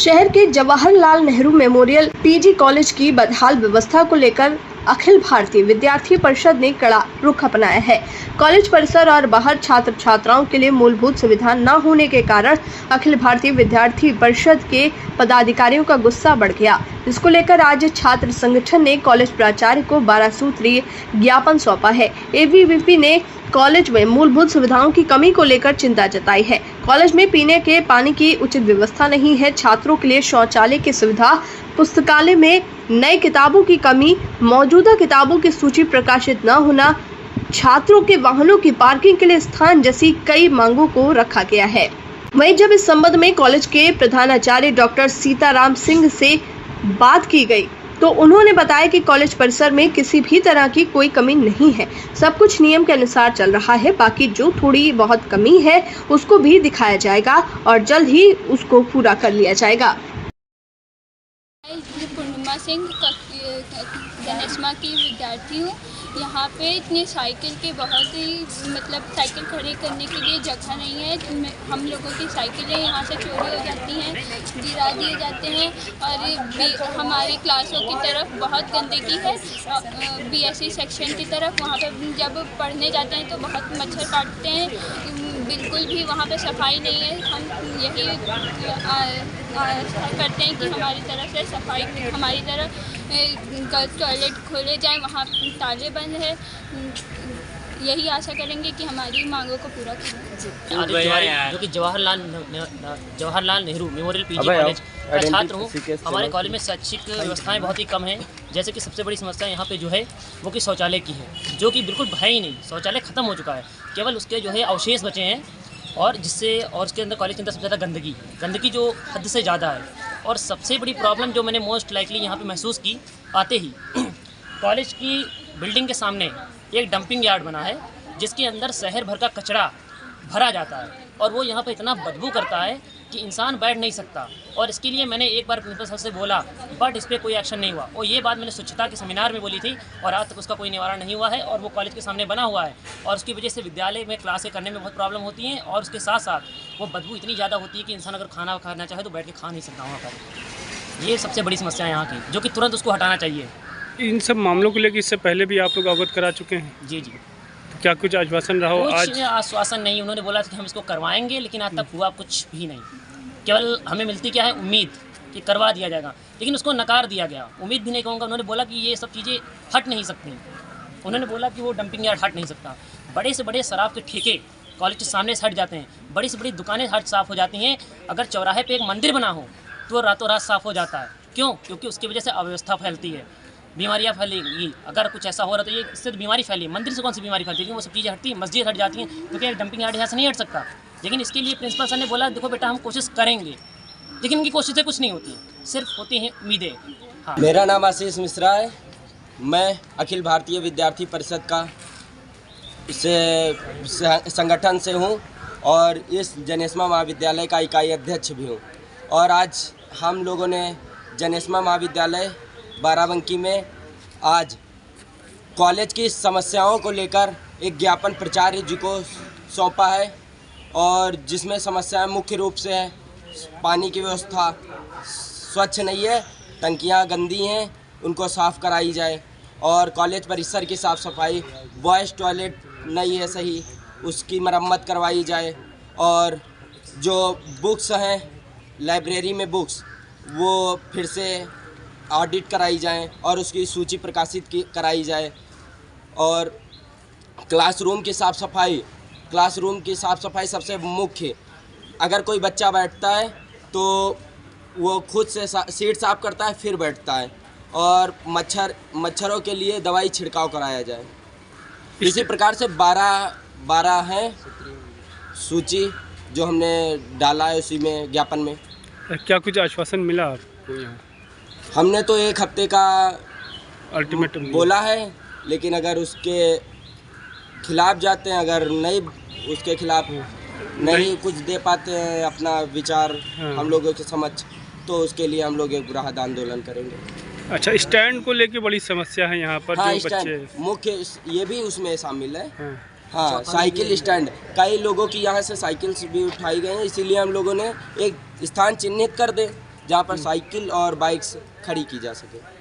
शहर के Jawaharlal Nehru memorial PG college की बदहाल व्यवस्था को लेकर अखिल भारतीय विद्यार्थी परिषद ने कड़ा रुख अपनाया है। कॉलेज परिसर और बाहर छात्र छात्राओं के लिए मूलभूत सुविधा न होने के कारण अखिल भारतीय विद्यार्थी परिषद के पदाधिकारियों का गुस्सा बढ़ गया। इसको लेकर आज छात्र संगठन ने कॉलेज प्राचार्य को 12 सूत्रीय ज्ञापन सौंपा है। एबीवीपी ने कॉलेज में मूलभूत सुविधाओं की कमी को लेकर चिंता जताई है। कॉलेज में पीने के पानी की उचित व्यवस्था नहीं है, छात्रों के लिए शौचालय की सुविधा, पुस्तकालय में नई किताबों की कमी, मौजूदा किताबों की सूची प्रकाशित न होना, छात्रों के वाहनों की पार्किंग के लिए स्थान जैसी कई मांगों को रखा गया है। वहीं जब इस संबंध में कॉलेज के प्रधानाचार्य डॉक्टर सीताराम सिंह से बात की गई तो उन्होंने बताया कि कॉलेज परिसर में किसी भी तरह की कोई कमी नहीं है, सब कुछ नियम के अनुसार चल रहा है। बाकी जो थोड़ी बहुत कमी है उसको भी दिखाया जाएगा और जल्द ही उसको पूरा कर लिया जाएगा। पूर्णिमा सिंह जनेस्मा की विद्यार्थी हूँ। यहाँ पे इतनी साइकिल के बहुत ही साइकिल खड़ी करने के लिए जगह नहीं है। हम लोगों की साइकिलें यहाँ से चोरी हो जाती हैं, गिरा दिए जाते हैं और हमारी क्लासों की तरफ बहुत गंदगी है। बीएससी सेक्शन की तरफ वहाँ पे जब पढ़ने जाते हैं तो बहुत मच्छर काटते हैं, बिल्कुल भी वहाँ पे सफाई नहीं है। हम यही करते हैं कि हमारी तरफ से सफाई, हमारी तरफ गर्ल्स टॉयलेट खोले जाएं, वहाँ ताले बंद है। यही आशा करेंगे कि हमारी मांगों को पूरा करें। जो कि Jawaharlal Nehru memorial PG college का छात्र हूँ। हमारे कॉलेज में शैक्षिक व्यवस्थाएं बहुत ही कम हैं। जैसे कि सबसे बड़ी समस्या यहाँ पे जो है वो कि शौचालय की है, जो कि बिल्कुल है ही नहीं। शौचालय ख़त्म हो चुका है, केवल उसके जो है अवशेष बचे हैं और उसके अंदर कॉलेज के अंदर सबसे ज़्यादा गंदगी जो हद से ज़्यादा है। और सबसे बड़ी प्रॉब्लम जो मैंने मोस्ट लाइकली यहाँ पे महसूस की, आते ही कॉलेज की बिल्डिंग के सामने एक डंपिंग यार्ड बना है जिसके अंदर शहर भर का कचरा भरा जाता है और वो यहाँ पे इतना बदबू करता है कि इंसान बैठ नहीं सकता। और इसके लिए मैंने एक बार प्रिंसिपल सर से बोला, बट इस पर कोई एक्शन नहीं हुआ। और ये बात मैंने स्वच्छता के सेमिनार में बोली थी और आज तक उसका कोई निवारण नहीं हुआ है। और वो कॉलेज के सामने बना हुआ है और उसकी वजह से विद्यालय में क्लासें करने में बहुत प्रॉब्लम होती हैं और उसके साथ साथ वो बदबू इतनी ज़्यादा होती है कि इंसान अगर खाना खाना चाहे तो बैठ के खा नहीं सकता वहाँ पर। ये सबसे बड़ी समस्या है यहाँ की, जो कि तुरंत उसको हटाना चाहिए। इन सब मामलों को लेकर इससे पहले भी आप लोग अवगत करा चुके हैं? जी। क्या कुछ आश्वासन रहा हो? आज आश्वासन नहीं, उन्होंने बोला कि हम इसको करवाएंगे, लेकिन आज तक हुआ कुछ भी नहीं। केवल हमें मिलती क्या है, उम्मीद कि करवा दिया जाएगा, लेकिन उसको नकार दिया गया। उम्मीद भी नहीं कहूँगा, उन्होंने बोला कि ये सब चीज़ें हट नहीं सकती। उन्होंने बोला कि वो डंपिंग यार्ड हट नहीं सकता। बड़े से बड़े शराब के ठेके कॉलेज के सामने से हट जाते हैं, बड़ी से बड़ी दुकानें हट साफ़ हो जाती हैं। अगर चौराहे पर एक मंदिर बना हो तो रातों रात साफ़ हो जाता है। क्यों? क्योंकि उसकी वजह से अव्यवस्था फैलती है, बीमारियाँ फैलेंगी। अगर कुछ ऐसा हो रहा तो ये इससे तो बीमारी फैली। मंदिर से कौन सी बीमारी फैलती है? वो सब चीज़ें हटती हैं, मस्जिद हट जाती हैं, क्योंकि एक डंपिंग यार्ड यहाँ से नहीं हट सकता। लेकिन इसके लिए प्रिंसिपल सर ने बोला, देखो बेटा हम कोशिश करेंगे, लेकिन उनकी कोशिशें कुछ नहीं होती, सिर्फ होती हैं उम्मीदें। हाँ। मेरा नाम आशीष मिश्रा है। मैं अखिल भारतीय विद्यार्थी परिषद का संगठन से हूँ और इस जनेस्मा महाविद्यालय का इकाई अध्यक्ष भी हूँ। और आज हम लोगों ने जनेस्मा महाविद्यालय बाराबंकी में आज कॉलेज की समस्याओं को लेकर एक ज्ञापन प्राचार्य जी को सौंपा है और जिसमें समस्याएं मुख्य रूप से है, पानी की व्यवस्था स्वच्छ नहीं है, टंकियां गंदी हैं, उनको साफ़ कराई जाए। और कॉलेज परिसर की साफ़ सफाई, बॉयज़ टॉयलेट नहीं है सही, उसकी मरम्मत करवाई जाए। और जो बुक्स हैं लाइब्रेरी में बुक्स, वो फिर से ऑडिट कराई जाएं और उसकी सूची प्रकाशित कराई जाए। और क्लासरूम की साफ़ सफाई सबसे मुख्य। अगर कोई बच्चा बैठता है तो वो खुद से सीट साफ़ करता है फिर बैठता है। और मच्छरों के लिए दवाई छिड़काव कराया जाए। इसी प्रकार से 12 हैं सूची जो हमने डाला है उसी में ज्ञापन में। क्या कुछ आश्वासन मिला आपको यहाँ? हमने तो 1 हफ्ते का अल्टीमेटम बोला है, लेकिन अगर उसके खिलाफ जाते हैं, अगर नहीं उसके खिलाफ नहीं कुछ दे पाते हैं अपना विचार हम लोगों के समक्ष, तो उसके लिए हम लोग एक बृहद आंदोलन करेंगे। अच्छा, स्टैंड को लेके बड़ी समस्या है यहाँ पर। हाँ, जो बच्चे मुख्य ये भी उसमें शामिल है। हाँ, साइकिल स्टैंड, कई लोगों की यहाँ से साइकिल्स भी उठाई गई हैं, इसीलिए हम लोगों ने एक स्थान चिन्हित कर दें जहाँ पर साइकिल और बाइक्स खड़ी की जा सके।